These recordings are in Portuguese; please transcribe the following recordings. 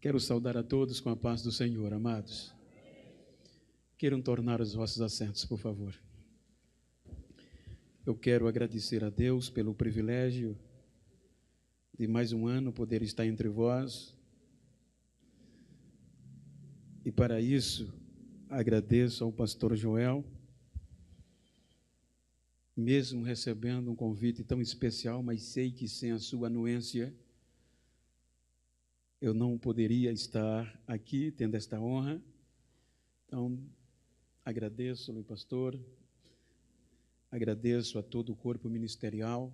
Quero saudar a todos com a paz do Senhor, amados. Queiram tornar os vossos assentos, por favor. Eu quero agradecer a Deus pelo privilégio de mais um ano poder estar entre vós. E para isso, agradeço ao pastor Joel, mesmo recebendo um convite tão especial, mas sei que sem a sua anuência, eu não poderia estar aqui tendo esta honra. Então, agradeço-lhe, pastor, agradeço a todo o corpo ministerial,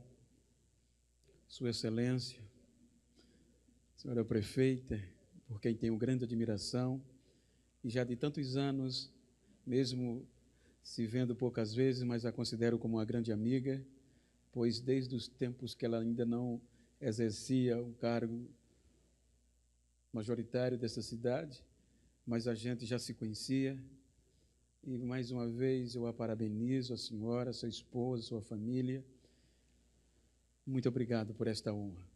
Sua Excelência, senhora prefeita, por quem tenho grande admiração, e já de tantos anos, mesmo se vendo poucas vezes, mas a considero como uma grande amiga, pois desde os tempos que ela ainda não exercia o cargo majoritário dessa cidade, mas a gente já se conhecia. E mais uma vez eu a parabenizo, a senhora, a sua esposa, a sua família. Muito obrigado por esta honra.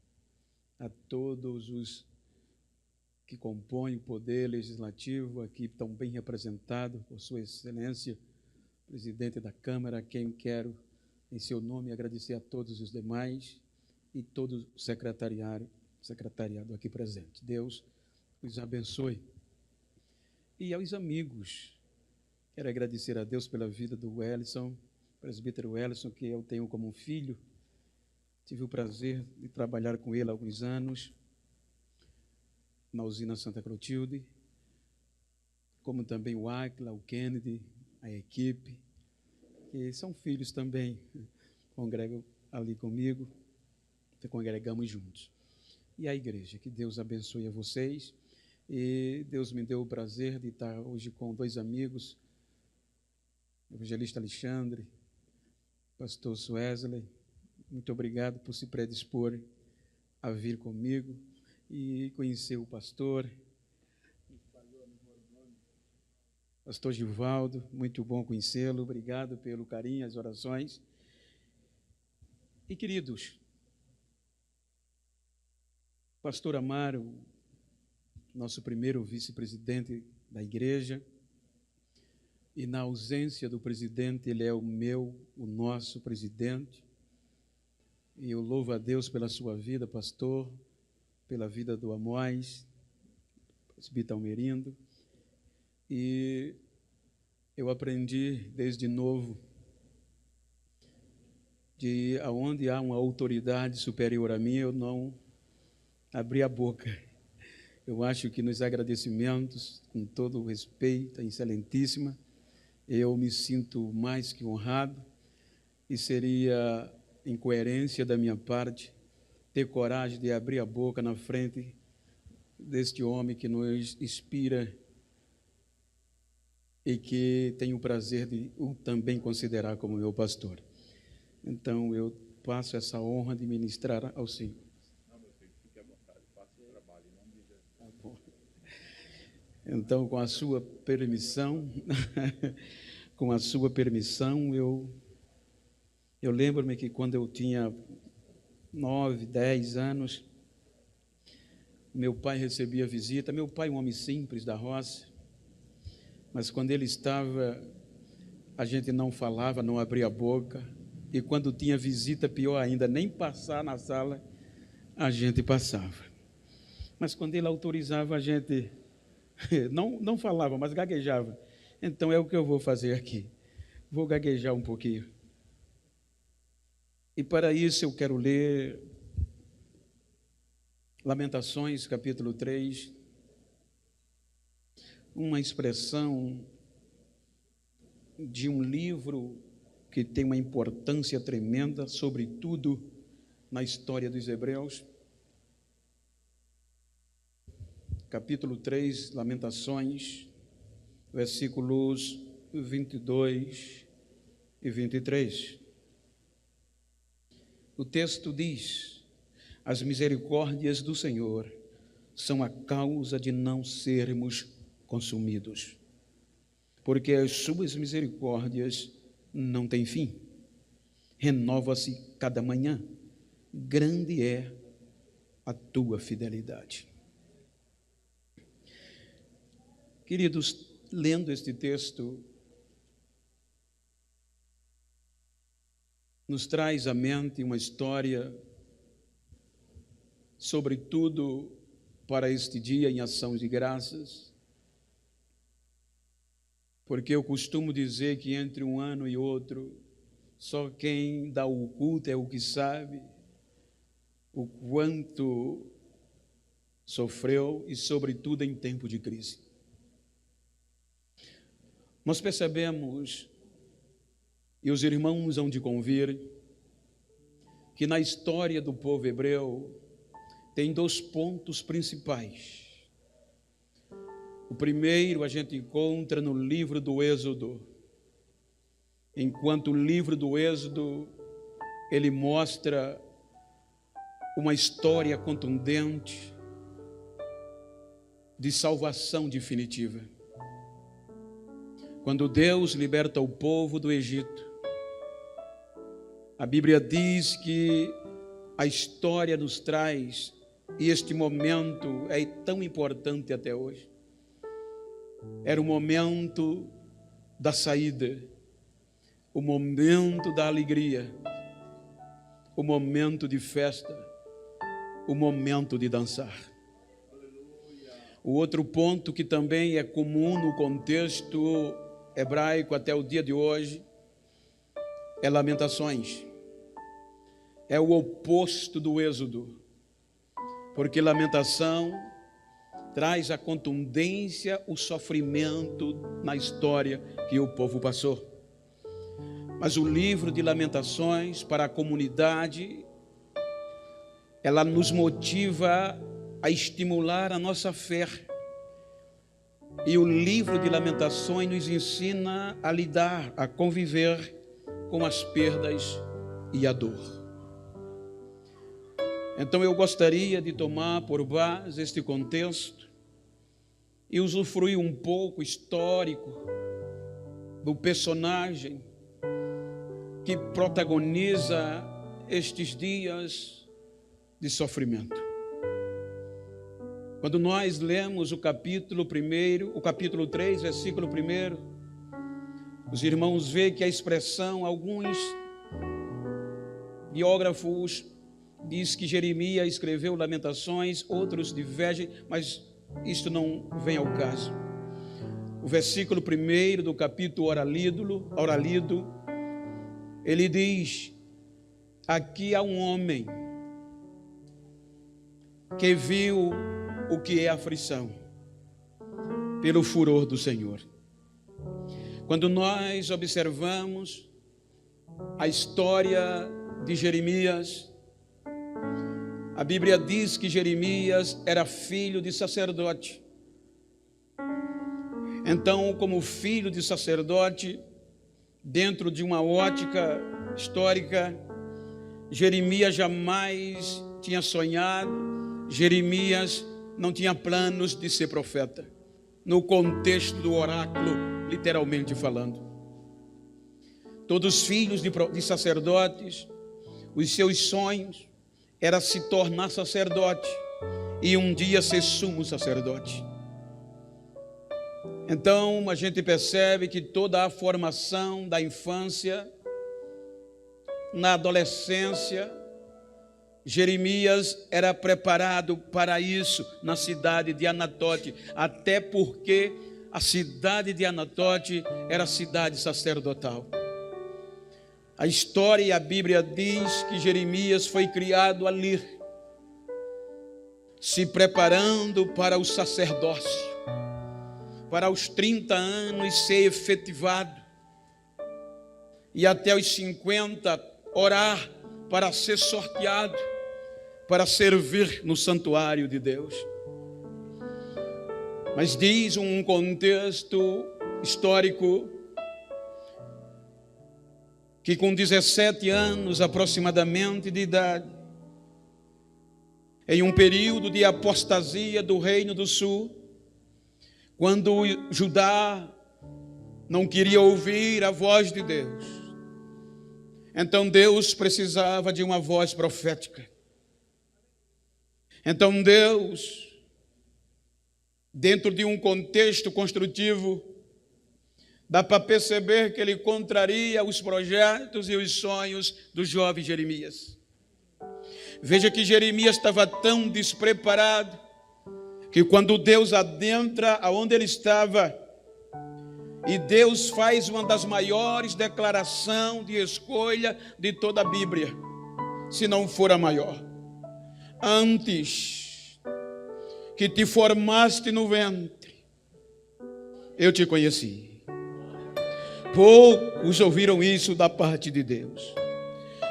A todos os que compõem o poder legislativo, aqui tão bem representado por Sua Excelência, presidente da Câmara, a quem quero, em seu nome, agradecer a todos os demais e todo o secretariado aqui presente. Deus os abençoe. E aos amigos, quero agradecer a Deus pela vida do Wellison, presbítero Wellison, que eu tenho como um filho. Tive o prazer de trabalhar com ele há alguns anos, na usina Santa Clotilde, como também o Áquila, o Kennedy, a equipe, que são filhos também, congregam ali comigo, congregamos juntos. E a igreja, que Deus abençoe a vocês. E Deus me deu o prazer de estar hoje com dois amigos, o evangelista Alexandre, pastor Wesley. Muito obrigado por se predispor a vir comigo e conhecer o pastor Givaldo, muito bom conhecê-lo, obrigado pelo carinho, as orações. E queridos, pastor Amaro, nosso primeiro vice-presidente da igreja, e na ausência do presidente, ele é o nosso presidente, e eu louvo a Deus pela sua vida, pastor, pela vida do Amós, presbítero Almerindo, e eu aprendi desde novo de aonde há uma autoridade superior a mim, eu não abri a boca. Eu acho que nos agradecimentos, com todo o respeito, a excelentíssima, eu me sinto mais que honrado e seria incoerência da minha parte ter coragem de abrir a boca na frente deste homem que nos inspira e que tenho o prazer de o também considerar como meu pastor. Então, eu passo essa honra de ministrar ao Senhor. Não, meu filho, fique à vontade, faça o trabalho, em nome de Jesus. Tá bom. Então, com a sua permissão, eu lembro-me que quando eu tinha 9, 10 anos, meu pai recebia visita. Meu pai, um homem simples da roça, mas quando ele estava, a gente não falava, não abria a boca, e quando tinha visita, pior ainda, nem passar na sala, a gente passava. Mas quando ele autorizava, a gente não falava, mas gaguejava. Então é o que eu vou fazer aqui, vou gaguejar um pouquinho. E para isso eu quero ler Lamentações, capítulo 3, uma expressão de um livro que tem uma importância tremenda, sobretudo na história dos hebreus. Capítulo 3, Lamentações, versículos 22 e 23. O texto diz: as misericórdias do Senhor são a causa de não sermos consumidos, porque as suas misericórdias não têm fim, renova-se cada manhã, grande é a tua fidelidade. Queridos, lendo este texto, nos traz à mente uma história, sobretudo para este dia em ação de graças, porque eu costumo dizer que entre um ano e outro, só quem dá o culto é o que sabe o quanto sofreu e, sobretudo, em tempo de crise. Nós percebemos, e os irmãos hão de convir, que na história do povo hebreu tem 2 pontos principais. O primeiro a gente encontra no livro do Êxodo. Enquanto o livro do Êxodo, ele mostra uma história contundente de salvação definitiva. Quando Deus liberta o povo do Egito, a Bíblia diz que a história nos traz, e este momento é tão importante até hoje, era o momento da saída, o momento da alegria, o momento de festa, o momento de dançar. O outro ponto que também é comum no contexto hebraico até o dia de hoje é Lamentações. É o oposto do Êxodo, porque lamentação traz a contundência, o sofrimento na história que o povo passou. Mas o livro de Lamentações, para a comunidade, ela nos motiva a estimular a nossa fé. E o livro de Lamentações nos ensina a lidar, a conviver com as perdas e a dor. Então eu gostaria de tomar por base este contexto e usufruir um pouco histórico do personagem que protagoniza estes dias de sofrimento. Quando nós lemos o capítulo 1, o capítulo 3, versículo 1, os irmãos veem que a expressão, alguns biógrafos diz que Jeremias escreveu Lamentações, outros divergem, mas isto não vem ao caso. O versículo 1 do capítulo ora lido, ele diz: aqui há um homem que viu o que é aflição pelo furor do Senhor. Quando nós observamos a história de Jeremias, a Bíblia diz que Jeremias era filho de sacerdote. Então, como filho de sacerdote, dentro de uma ótica histórica, Jeremias jamais tinha sonhado, Jeremias não tinha planos de ser profeta, no contexto do oráculo, literalmente falando. Todos os filhos de sacerdotes, os seus sonhos era se tornar sacerdote e um dia ser sumo sacerdote. Então a gente percebe que toda a formação da infância, na adolescência, Jeremias era preparado para isso na cidade de Anatote, até porque a cidade de Anatote era cidade sacerdotal. A história e a Bíblia diz que Jeremias foi criado ali, se preparando para o sacerdócio, para os 30 anos ser efetivado, e até os 50 orar para ser sorteado, para servir no santuário de Deus. Mas diz um contexto histórico que com 17 anos aproximadamente de idade, em um período de apostasia do Reino do Sul, quando Judá não queria ouvir a voz de Deus, então Deus precisava de uma voz profética. Então Deus dentro de um contexto construtivo, dá para perceber que ele contraria os projetos e os sonhos do jovem Jeremias. Veja que Jeremias estava tão despreparado que quando Deus adentra aonde ele estava, e Deus faz uma das maiores declarações de escolha de toda a Bíblia, se não for a maior: antes que te formaste no ventre, eu te conheci. Poucos ouviram isso da parte de Deus.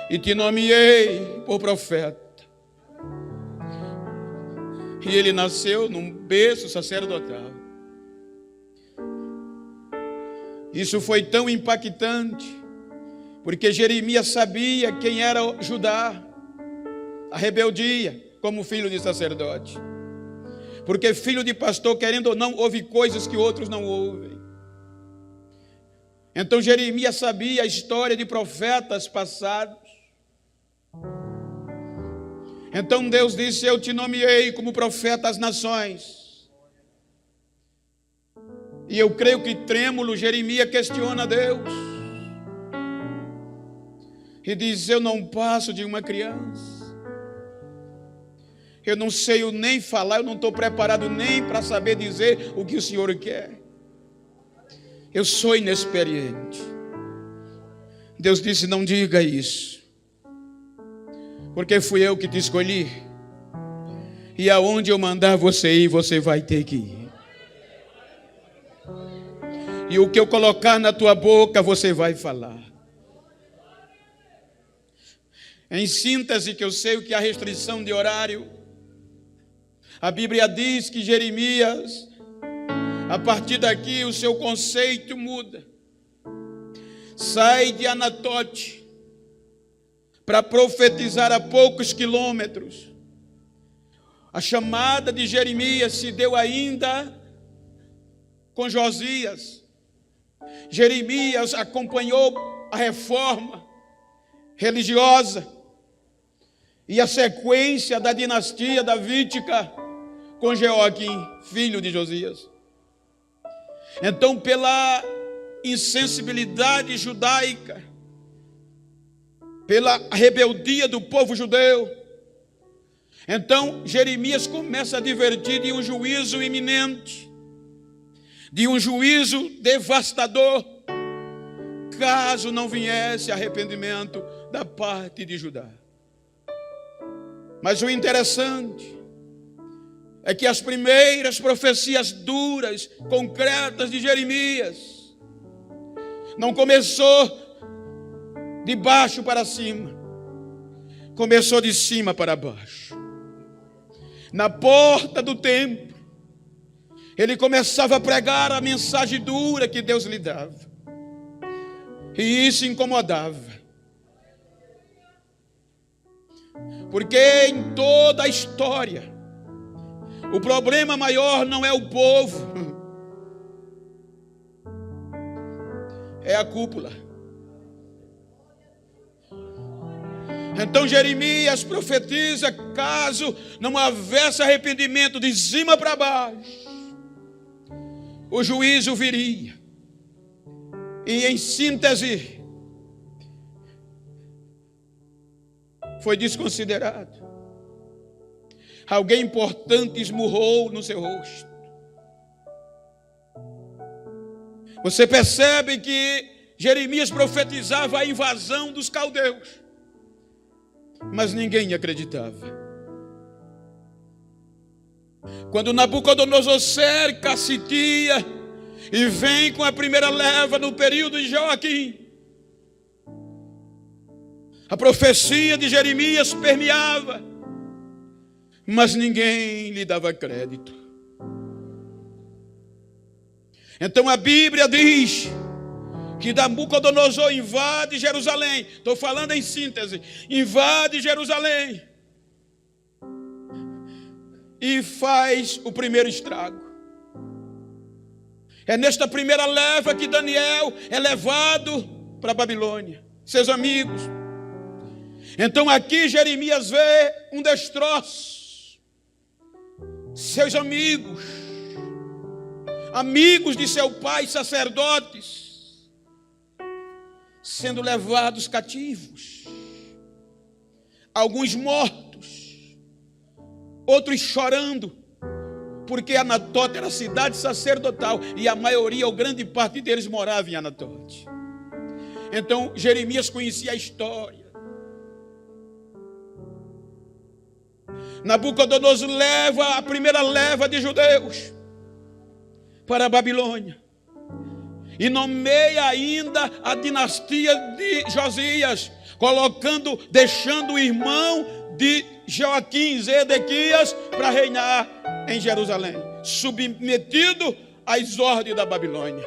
E te nomeei por profeta. E ele nasceu num berço sacerdotal. Isso foi tão impactante, porque Jeremias sabia quem era Judá, a rebeldia, como filho de sacerdote. Porque filho de pastor, querendo ou não, ouve coisas que outros não ouvem. Então Jeremias sabia a história de profetas passados. Então Deus disse: eu te nomeei como profeta às nações. E eu creio que trêmulo Jeremias questiona Deus. E diz: eu não passo de uma criança. Eu não sei nem falar, eu não estou preparado nem para saber dizer o que o Senhor quer. Eu sou inexperiente. Deus disse: não diga isso, porque fui eu que te escolhi, e aonde eu mandar você ir, você vai ter que ir. E o que eu colocar na tua boca, você vai falar. Em síntese, que eu sei o que é a restrição de horário, a Bíblia diz que Jeremias, a partir daqui, o seu conceito muda. Sai de Anatote para profetizar a poucos quilômetros. A chamada de Jeremias se deu ainda com Josias. Jeremias acompanhou a reforma religiosa e a sequência da dinastia davídica com Jeoaquim, filho de Josias. Então, pela insensibilidade judaica, pela rebeldia do povo judeu, então Jeremias começa a advertir de um juízo iminente, de um juízo devastador, caso não viesse arrependimento da parte de Judá. Mas o interessante é que as primeiras profecias duras, concretas de Jeremias, não começou de baixo para cima, começou de cima para baixo. Na porta do templo, ele começava a pregar a mensagem dura que Deus lhe dava, e isso incomodava, porque em toda a história, o problema maior não é o povo, é a cúpula. Então Jeremias profetiza: caso não houvesse arrependimento de cima para baixo, o juízo viria. E em síntese, foi desconsiderado. Alguém importante esmurrou no seu rosto. Você percebe que Jeremias profetizava a invasão dos caldeus, mas ninguém acreditava. Quando Nabucodonosor cerca a Sitia e vem com a primeira leva no período de Joaquim, a profecia de Jeremias permeava, mas ninguém lhe dava crédito. Então a Bíblia diz que Nabucodonosor invade Jerusalém. Estou falando em síntese. Invade Jerusalém e faz o primeiro estrago. É nesta primeira leva que Daniel é levado para a Babilônia, seus amigos. Então aqui Jeremias vê um destroço. Seus amigos amigos de seu pai, sacerdotes, sendo levados cativos, alguns mortos, outros chorando, porque Anatote era cidade sacerdotal e a maioria, ou grande parte deles, morava em Anatote. Então Jeremias conhecia a história. Nabucodonosor leva a primeira leva de judeus para a Babilônia e nomeia ainda a dinastia de Josias, deixando o irmão de Joaquim, Zedequias, para reinar em Jerusalém, submetido às ordens da Babilônia.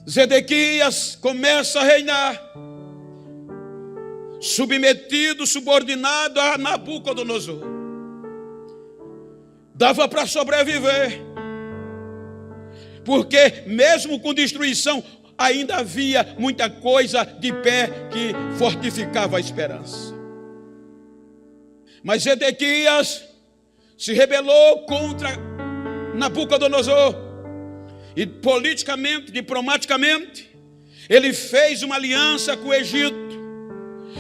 Zedequias começa a reinar, submetido, subordinado a Nabucodonosor. Dava para sobreviver, porque mesmo com destruição, ainda havia muita coisa de pé que fortificava a esperança. Mas Zedequias se rebelou contra Nabucodonosor e politicamente, diplomaticamente, ele fez uma aliança com o Egito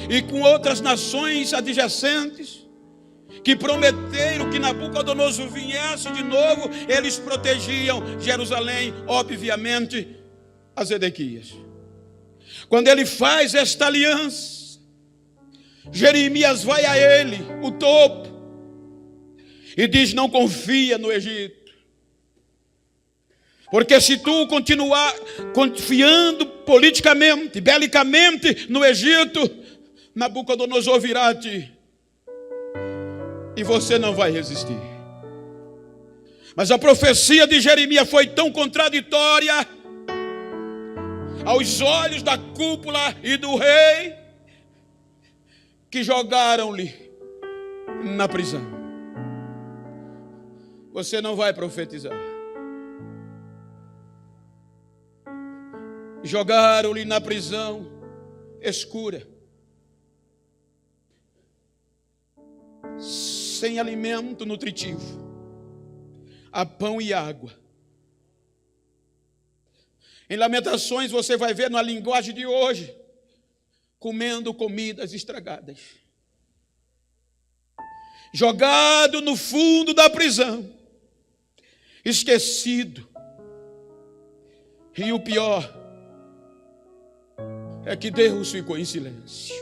e com outras nações adjacentes que prometeram que Nabucodonosor viesse de novo. Eles protegiam Jerusalém, obviamente, a Zedequias. Quando ele faz esta aliança, Jeremias vai a ele, o topo, e diz: não confia no Egito, porque se tu continuar confiando politicamente, belicamente no Egito, Nabucodonosor virá a ti e você não vai resistir. Mas a profecia de Jeremias foi tão contraditória aos olhos da cúpula e do rei, que jogaram-lhe na prisão. Você não vai profetizar. Jogaram-lhe na prisão escura, sem alimento nutritivo, a pão e água. Em Lamentações você vai ver na linguagem de hoje, comendo comidas estragadas. Jogado no fundo da prisão, esquecido. E o pior é que Deus ficou em silêncio.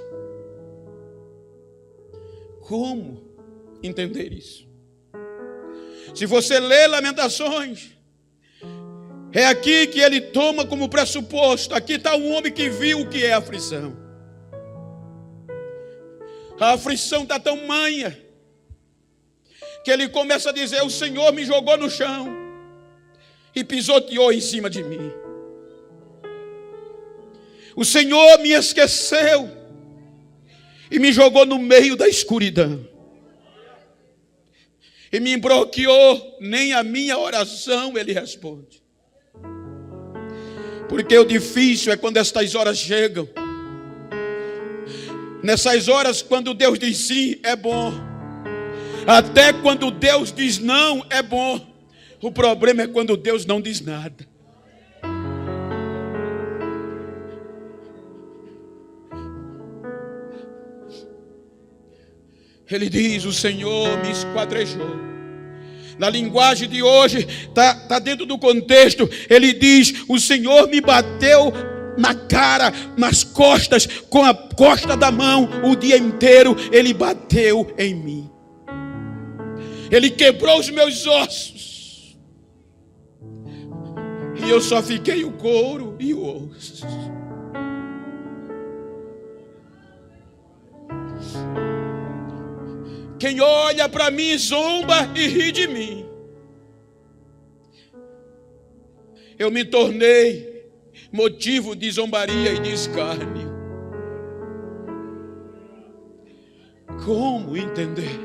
Como entender isso? Se você lê Lamentações, é aqui que ele toma como pressuposto. Aqui está um homem que viu o que é aflição. A aflição está tão manha que ele começa a dizer: o Senhor me jogou no chão e pisoteou em cima de mim. O Senhor me esqueceu e me jogou no meio da escuridão. E me bloqueou, nem a minha oração ele responde. Porque o difícil é quando estas horas chegam. Nessas horas, quando Deus diz sim, é bom. Até quando Deus diz não, é bom. O problema é quando Deus não diz nada. Ele diz: o Senhor me esquadrejou. Na linguagem de hoje, está dentro do contexto. Ele diz: o Senhor me bateu na cara, nas costas, com a costa da mão, o dia inteiro ele bateu em mim. Ele quebrou os meus ossos. E eu só fiquei o couro e o osso. Quem olha para mim zomba e ri de mim. Eu me tornei motivo de zombaria e de escárnio. Como entender?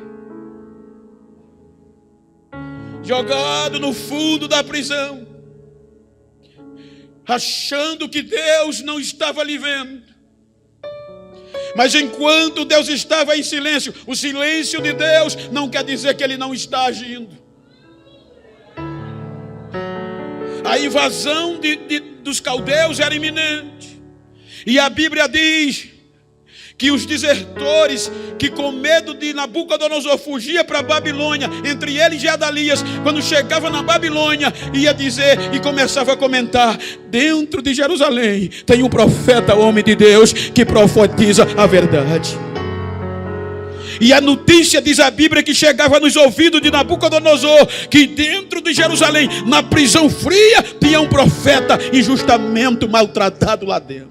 Jogado no fundo da prisão, achando que Deus não estava lhe vendo. Mas enquanto Deus estava em silêncio, o silêncio de Deus não quer dizer que Ele não está agindo. A invasão dos caldeus era iminente. E a Bíblia diz que os desertores, que com medo de Nabucodonosor fugia para a Babilônia, entre eles e Adalias, quando chegava na Babilônia, ia dizer e começava a comentar: dentro de Jerusalém tem um profeta, homem de Deus, que profetiza a verdade. E a notícia, diz a Bíblia, que chegava nos ouvidos de Nabucodonosor, que dentro de Jerusalém, na prisão fria, tinha um profeta injustamente maltratado lá dentro.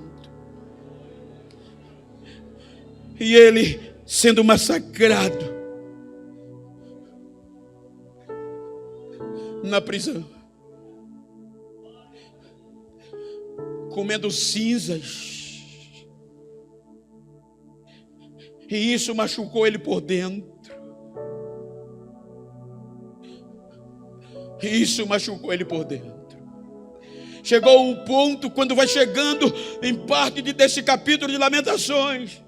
E ele sendo massacrado na prisão, comendo cinzas, e isso machucou ele por dentro. Isso machucou ele por dentro. Chegou o ponto, quando vai chegando em parte desse capítulo de Lamentações,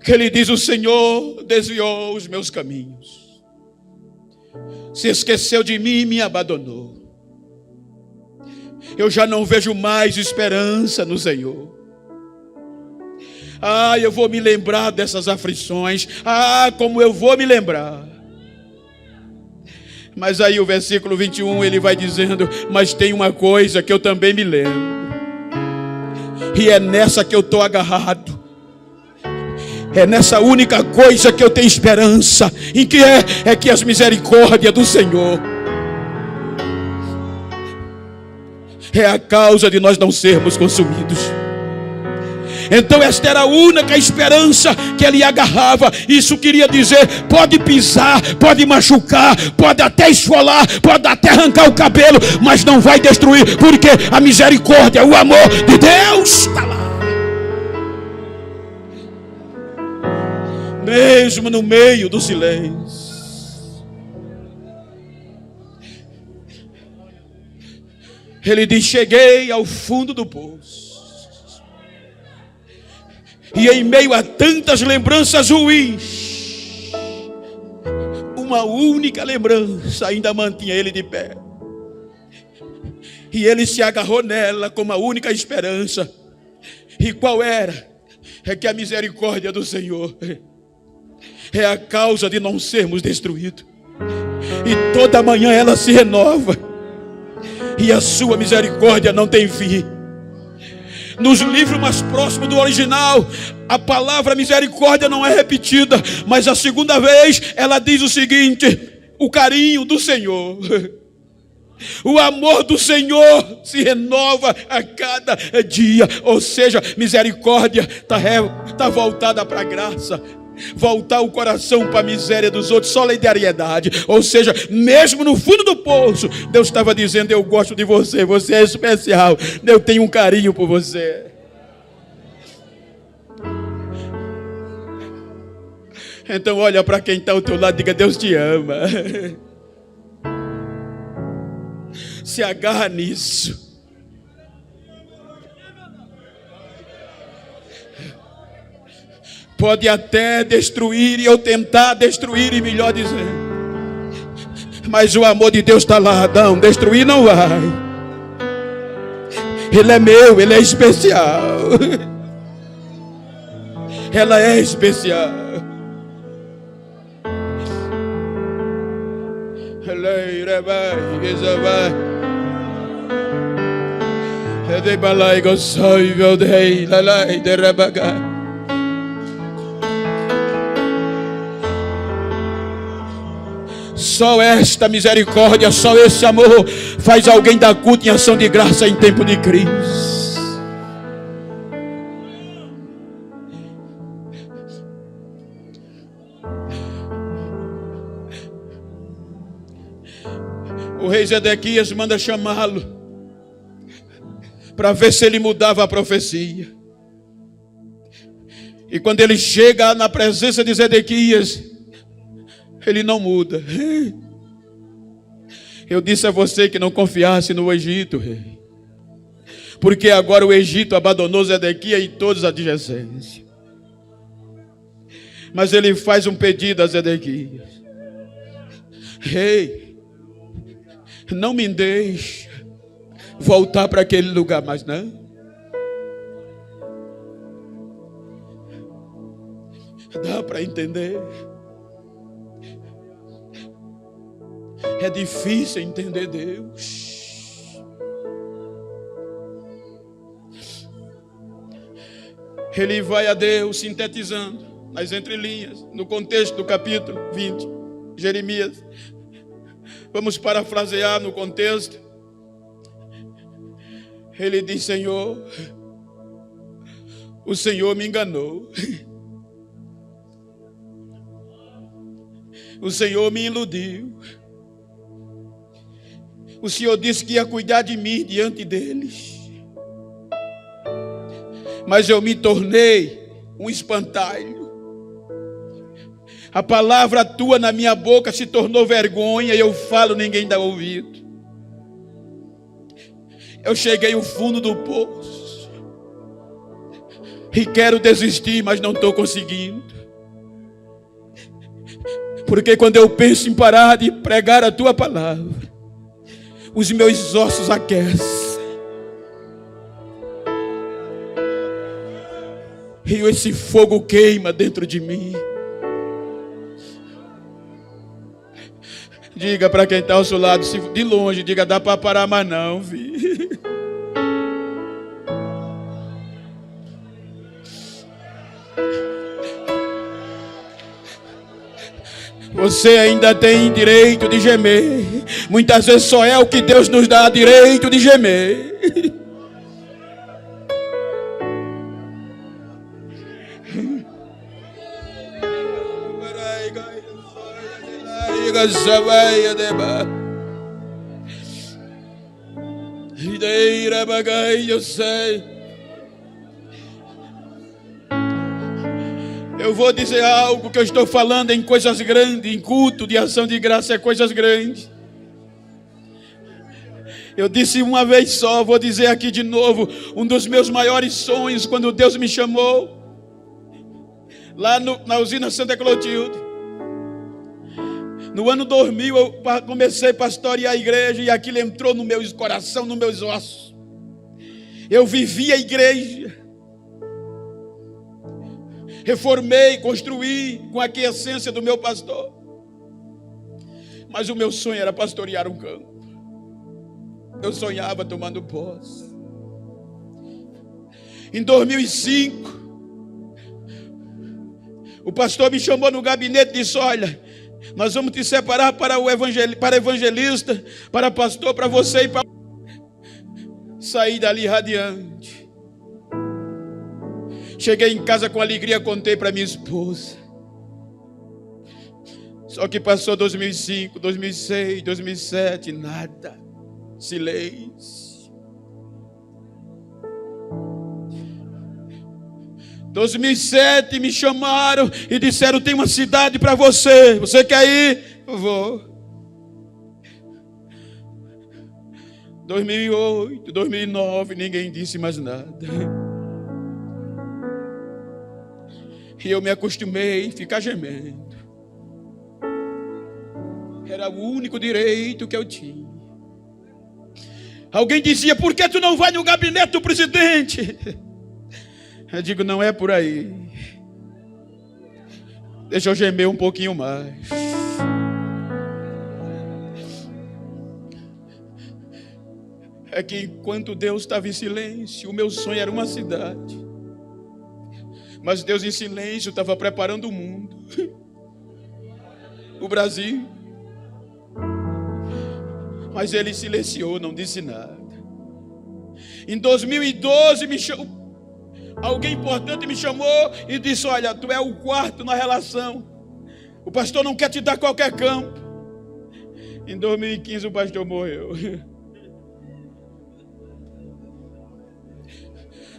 que ele diz: o Senhor desviou os meus caminhos, se esqueceu de mim e me abandonou. Eu já não vejo mais esperança no Senhor. Eu vou me lembrar dessas aflições. Como eu vou me lembrar. Mas aí o versículo 21 ele vai dizendo: mas tem uma coisa que eu também me lembro, e é nessa que eu estou agarrado. É nessa única coisa que eu tenho esperança. Em que é que as misericórdias do Senhor é a causa de nós não sermos consumidos. Então esta era a única esperança que ele agarrava. Isso queria dizer: pode pisar, pode machucar, pode até esfolar, pode até arrancar o cabelo, mas não vai destruir, porque a misericórdia, o amor de Deus está lá. Mesmo no meio do silêncio. Ele diz: cheguei ao fundo do poço, e em meio a tantas lembranças ruins, uma única lembrança ainda mantinha ele de pé. E ele se agarrou nela como a única esperança. E qual era? É que a misericórdia do Senhor é a causa de não sermos destruídos. E toda manhã ela se renova, e a sua misericórdia não tem fim. Nos livros mais próximos do original, a palavra misericórdia não é repetida, mas a segunda vez ela diz o seguinte: o carinho do Senhor, o amor do Senhor se renova a cada dia. Ou seja, misericórdia está voltada para a graça, voltar o coração para a miséria dos outros, solidariedade. Ou seja, mesmo no fundo do poço, Deus estava dizendo: eu gosto de você, você é especial, eu tenho um carinho por você. Então olha para quem está ao teu lado e diga: Deus te ama. Se agarra nisso. Pode até destruir, ou tentar destruir, e melhor dizer, mas o amor de Deus está lá. Não, destruir não vai. Ele é meu, ele é especial. Ela é especial. Só esta misericórdia, só esse amor faz alguém dar culto em ação de graça em tempo de crise. O rei Zedequias manda chamá-lo para ver se ele mudava a profecia. E quando ele chega na presença de Zedequias, ele não muda. Eu disse a você que não confiasse no Egito, rei, porque agora o Egito abandonou Zedequias e todos os adjacentes. Mas ele faz um pedido a Zedequias: rei, não me deixe voltar para aquele lugar, mas não. Dá para entender. É difícil entender Deus. Ele vai a Deus sintetizando nas entrelinhas, no contexto do capítulo 20, Jeremias. Vamos parafrasear no contexto. Ele diz: Senhor, o Senhor me enganou. O Senhor me iludiu. O Senhor disse que ia cuidar de mim diante deles. Mas eu me tornei um espantalho. A palavra tua na minha boca se tornou vergonha e eu falo, ninguém dá ouvido. Eu cheguei ao fundo do poço e quero desistir, mas não estou conseguindo. Porque quando eu penso em parar de pregar a tua palavra, os meus ossos aquecem. E esse fogo queima dentro de mim. Diga para quem está ao seu lado, se de longe, diga: dá para parar, mas não, filho. Você ainda tem direito de gemer. Muitas vezes só é o que Deus nos dá direito de gemer. Eu sei. Eu vou dizer algo que eu estou falando em coisas grandes, em culto de ação de graça é coisas grandes. Eu disse uma vez só, vou dizer aqui de novo, um dos meus maiores sonhos quando Deus me chamou, lá na usina Santa Clotilde. No ano 2000 eu comecei a pastorear a igreja e aquilo entrou no meu coração, nos meus ossos. Eu vivi a igreja. Reformei, construí com a aquiescência do meu pastor. Mas o meu sonho era pastorear um campo. Eu sonhava tomando posse. Em 2005, o pastor me chamou no gabinete e disse: olha, nós vamos te separar para evangelista, para pastor, para você e para... Saí dali radiante. Cheguei em casa com alegria, contei para minha esposa. Só que passou 2005, 2006, 2007, nada. Silêncio. 2007 me chamaram e disseram: tem uma cidade para você. Você quer ir? Eu vou. 2008, 2009, ninguém disse mais nada. E eu me acostumei a ficar gemendo. Era o único direito que eu tinha. Alguém dizia: por que tu não vai no gabinete do presidente? Eu digo: não é por aí. Deixa eu gemer um pouquinho mais. É que enquanto Deus estava em silêncio, o meu sonho era uma cidade. Mas Deus em silêncio estava preparando o mundo. O Brasil. Mas Ele silenciou, não disse nada. Em 2012 alguém importante me chamou e disse: olha, tu é o quarto na relação. O pastor não quer te dar qualquer campo. Em 2015 o pastor morreu.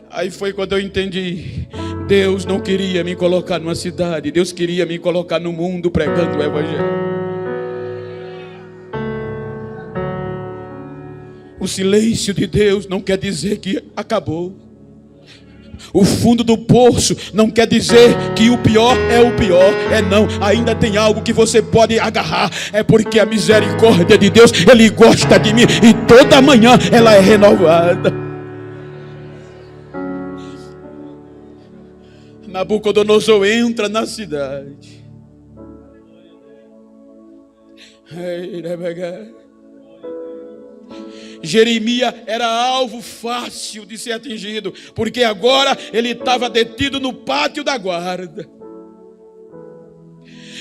Aí foi quando eu entendi. Deus não queria me colocar numa cidade. Deus queria me colocar no mundo pregando o evangelho. O silêncio de Deus não quer dizer que acabou. O fundo do poço não quer dizer que o pior é o pior. É não, ainda tem algo que você pode agarrar. É porque a misericórdia de Deus, Ele gosta de mim, e toda manhã ela é renovada. Nabucodonosor entra na cidade. Jeremias era alvo fácil de ser atingido, porque agora ele estava detido no pátio da guarda.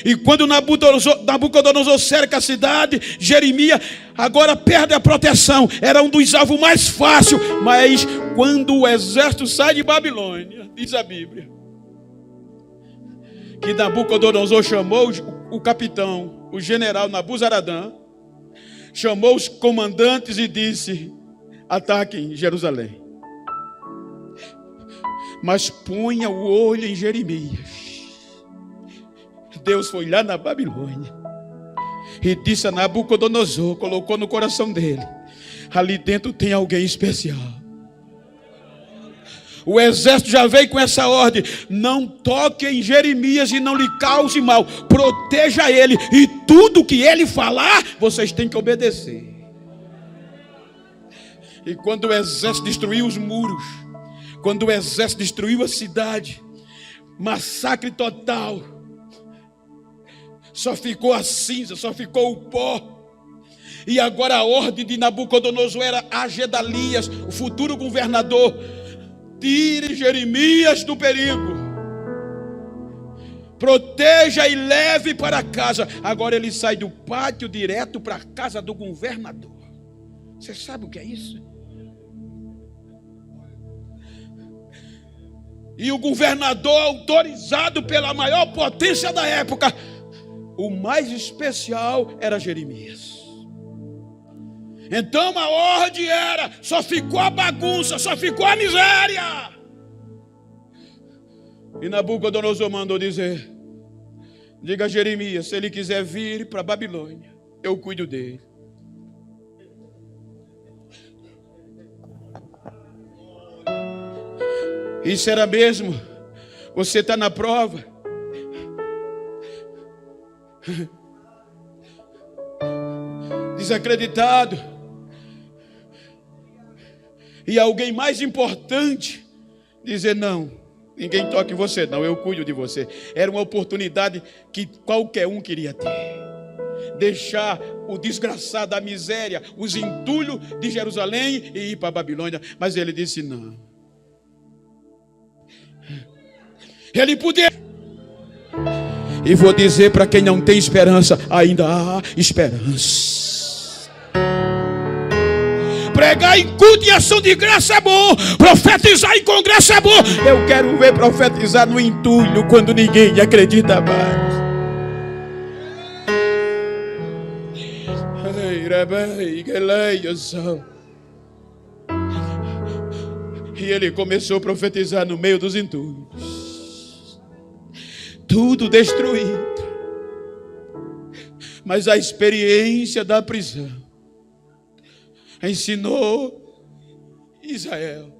E quando Nabucodonosor cerca a cidade, Jeremias agora perde a proteção. Era um dos alvos mais fáceis. Mas quando o exército sai de Babilônia, diz a Bíblia, que Nabucodonosor chamou o capitão, o general Nabuzaradã, chamou os comandantes e disse: ataquem Jerusalém, mas ponha o olho em Jeremias. Deus foi lá na Babilônia e disse a Nabucodonosor, colocou no coração dele: ali dentro tem alguém especial. O exército já veio com essa ordem: não toque em Jeremias e não lhe cause mal, proteja ele, e tudo que ele falar, vocês têm que obedecer. E quando o exército destruiu os muros, quando o exército destruiu a cidade, massacre total, só ficou a cinza, só ficou o pó. E agora a ordem de Nabucodonosor era a Gedalias, o futuro governador: tire Jeremias do perigo, proteja e leve para casa. Agora ele sai do pátio direto para a casa do governador. Você sabe o que é isso? E o governador, autorizado pela maior potência da época, o mais especial era Jeremias. Então a ordem era: só ficou a bagunça, só ficou a miséria. E Nabucodonosor mandou dizer: diga a Jeremias, se ele quiser vir para a Babilônia, eu cuido dele. Isso era mesmo? Você está na prova? Desacreditado. E alguém mais importante dizer: não, ninguém toque em você, não, eu cuido de você. Era uma oportunidade que qualquer um queria ter. Deixar o desgraçado, a miséria, os entulhos de Jerusalém e ir para a Babilônia. Mas ele disse: não. Ele podia. E vou dizer para quem não tem esperança: ainda há esperança. Pregar em culto e ação de graça é bom. Profetizar em congresso é bom. Eu quero ver profetizar no entulho, quando ninguém acredita mais. E ele começou a profetizar no meio dos entulhos. Tudo destruído. Mas a experiência da prisão ensinou Israel.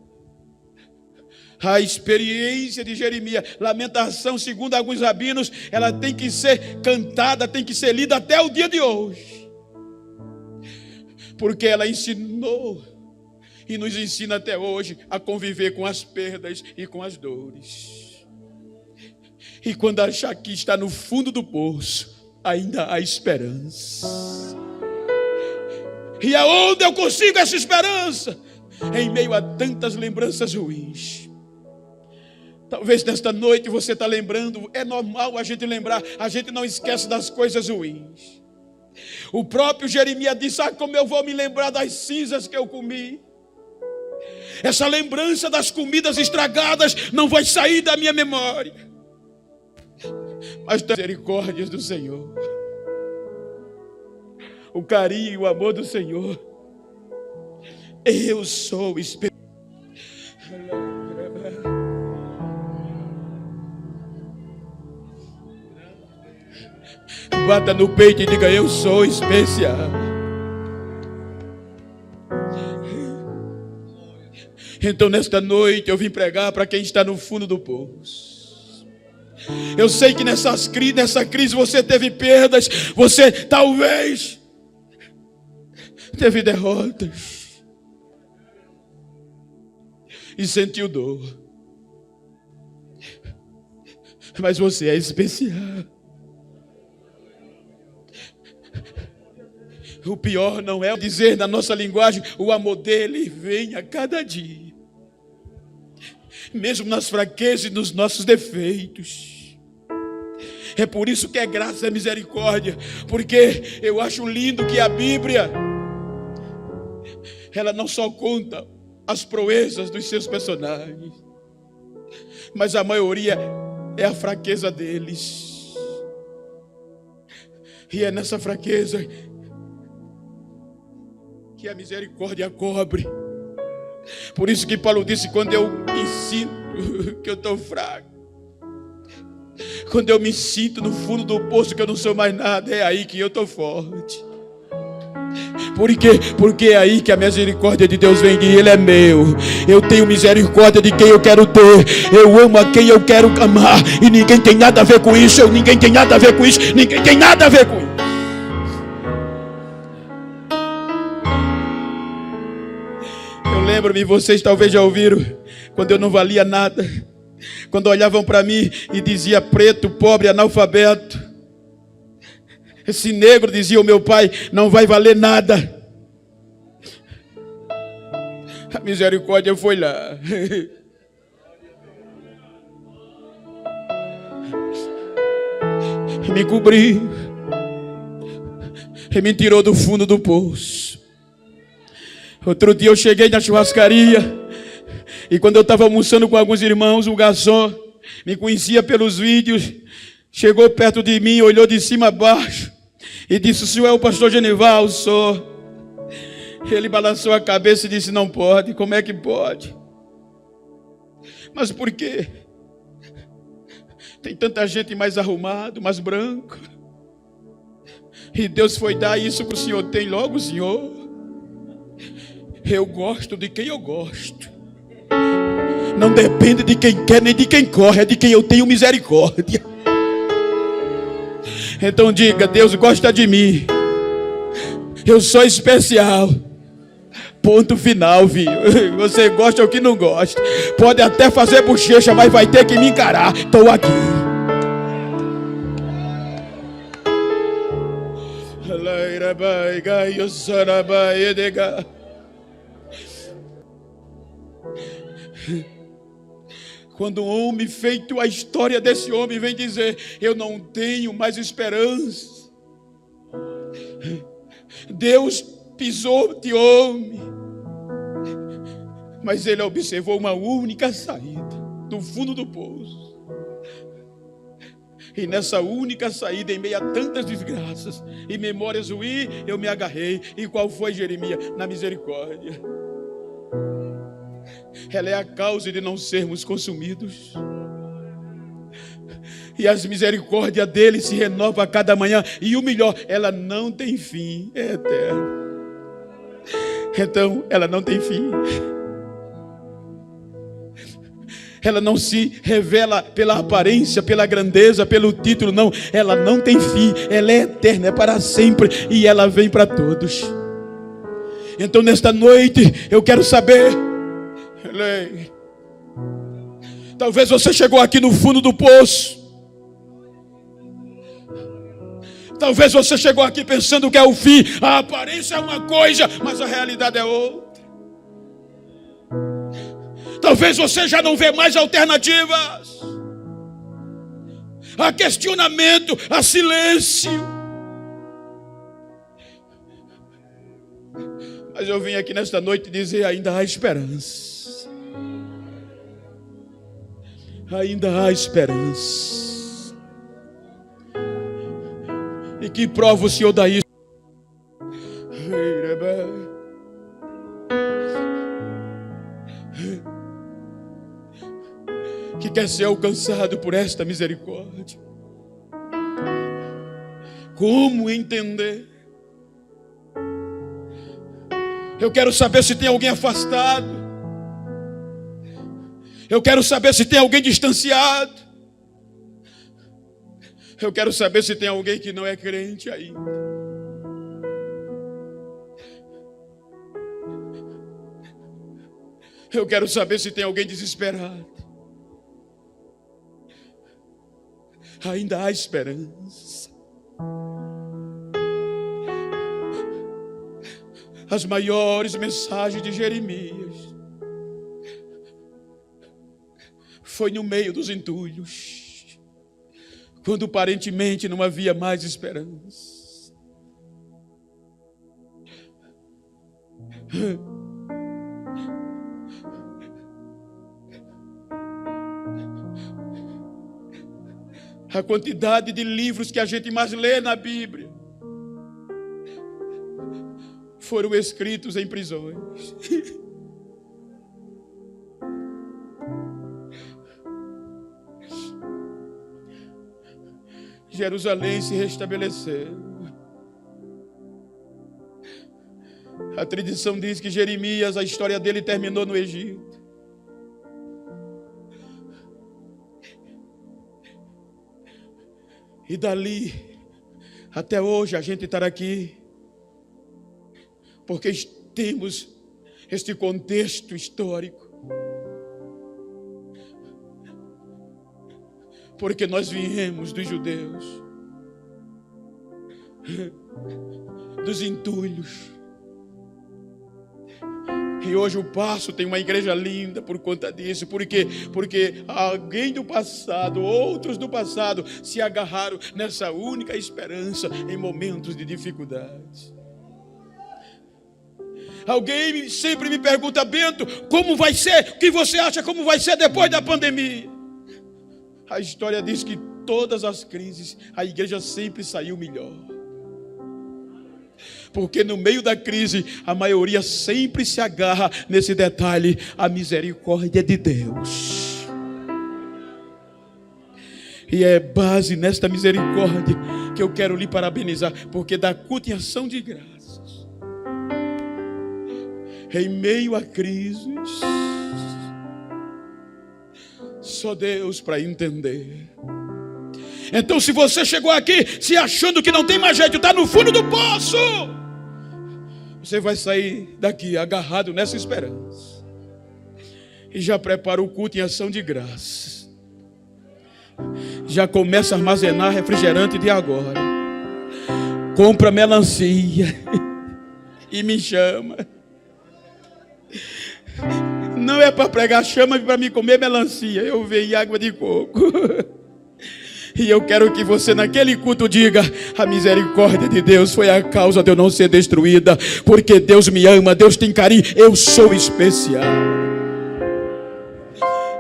A experiência de Jeremias, Lamentação, segundo alguns rabinos, ela tem que ser cantada, tem que ser lida até o dia de hoje, porque ela ensinou e nos ensina até hoje a conviver com as perdas e com as dores. E quando achar que está no fundo do poço, ainda há esperança. E aonde eu consigo essa esperança? Em meio a tantas lembranças ruins. Talvez nesta noite você está lembrando. É normal a gente lembrar. A gente não esquece das coisas ruins. O próprio Jeremias disse: como eu vou me lembrar das cinzas que eu comi? Essa lembrança das comidas estragadas não vai sair da minha memória. Mas das misericórdias do Senhor, o carinho e o amor do Senhor, eu sou especial. Bata no peito e diga: eu sou especial. Então nesta noite eu vim pregar para quem está no fundo do poço. Eu sei que nessa crise você teve perdas, você talvez teve derrotas e sentiu dor, mas você é especial. O pior não é dizer na nossa linguagem, o amor dele vem a cada dia, mesmo nas fraquezas e nos nossos defeitos. É por isso que é graça e misericórdia, porque eu acho lindo que a Bíblia, ela não só conta as proezas dos seus personagens, mas a maioria é a fraqueza deles. E é nessa fraqueza que a misericórdia cobre. Por isso que Paulo disse, quando eu me sinto que eu estou fraco, quando eu me sinto no fundo do poço que eu não sou mais nada, é aí que eu estou forte. Por quê? Porque é aí que a misericórdia de Deus vem, e Ele é meu. Eu tenho misericórdia de quem eu quero ter. Eu amo a quem eu quero amar. E ninguém tem nada a ver com isso. Ninguém tem nada a ver com isso. Ninguém tem nada a ver com isso. Eu lembro-me, vocês talvez já ouviram, quando eu não valia nada, quando olhavam para mim e dizia preto, pobre, analfabeto. Esse negro, dizia o meu pai, não vai valer nada. A misericórdia foi lá. Me cobriu. E me tirou do fundo do poço. Outro dia eu cheguei na churrascaria. E quando eu estava almoçando com alguns irmãos, o garçom me conhecia pelos vídeos. Chegou perto de mim, olhou de cima a baixo e disse, o senhor é o pastor Genival? Sou. Ele balançou a cabeça e disse, não pode. Como é que pode? Mas por quê? Tem tanta gente mais arrumado, mais branco. E Deus foi dar isso que o senhor tem logo, o senhor. Eu gosto de quem eu gosto. Não depende de quem quer nem de quem corre, é de quem eu tenho misericórdia. Então diga, Deus gosta de mim. Eu sou especial. Ponto final, viu? Você gosta ou que não gosta. Pode até fazer bochecha, mas vai ter que me encarar. Estou aqui. Quando um homem feito a história desse homem vem dizer, eu não tenho mais esperança. Deus pisou de homem, mas ele observou uma única saída do fundo do poço. E nessa única saída, em meio a tantas desgraças e memórias ruins, eu me agarrei. E qual foi, Jeremias? Na misericórdia. Ela é a causa de não sermos consumidos. E as misericórdias dele se renovam a cada manhã. E o melhor, ela não tem fim, é eterna. Então, ela não tem fim. Ela não se revela pela aparência, pela grandeza, pelo título, não. Ela não tem fim, ela é eterna, é para sempre. E ela vem para todos. Então, nesta noite, eu quero saber... Talvez você chegou aqui no fundo do poço. Talvez você chegou aqui pensando que é o fim. A aparência é uma coisa, mas a realidade é outra. Talvez você já não vê mais alternativas. Há questionamento, há silêncio. Mas eu vim aqui nesta noite dizer, ainda há esperança. Ainda há esperança. E que prova o Senhor dá isso? Que quer ser alcançado por esta misericórdia. Como entender? Eu quero saber se tem alguém afastado. Eu quero saber se tem alguém distanciado. Eu quero saber se tem alguém que não é crente ainda. Eu quero saber se tem alguém desesperado. Ainda há esperança. As maiores mensagens de Jeremias foi no meio dos entulhos, quando aparentemente não havia mais esperança. A quantidade de livros que a gente mais lê na Bíblia foram escritos em prisões. Jerusalém se restabeleceu. A tradição diz que Jeremias, a história dele terminou no Egito. E dali, até hoje, a gente está aqui, porque temos este contexto histórico. Porque nós viemos dos judeus, dos entulhos. E hoje o Paço tem uma igreja linda por conta disso. Porque alguém do passado, outros do passado, se agarraram nessa única esperança em momentos de dificuldade. Alguém sempre me pergunta: Bento, como vai ser? O que você acha como vai ser depois da pandemia? A história diz que todas as crises, a igreja sempre saiu melhor. Porque no meio da crise, a maioria sempre se agarra nesse detalhe: a misericórdia de Deus. E é base nesta misericórdia que eu quero lhe parabenizar, porque dá culto em ação de graças. Em meio a crises, só Deus para entender. Então, se você chegou aqui se achando que não tem mais jeito, está no fundo do poço, você vai sair daqui agarrado nessa esperança. E já prepara o culto em ação de graças. Já começa a armazenar refrigerante de agora. Compra melancia e me chama. Não é para pregar, chama para me comer melancia. Eu veio água de coco. E eu quero que você naquele culto diga: a misericórdia de Deus foi a causa de eu não ser destruída. Porque Deus me ama, Deus tem carinho, eu sou especial.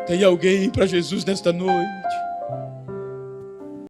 Tem alguém para Jesus nesta noite?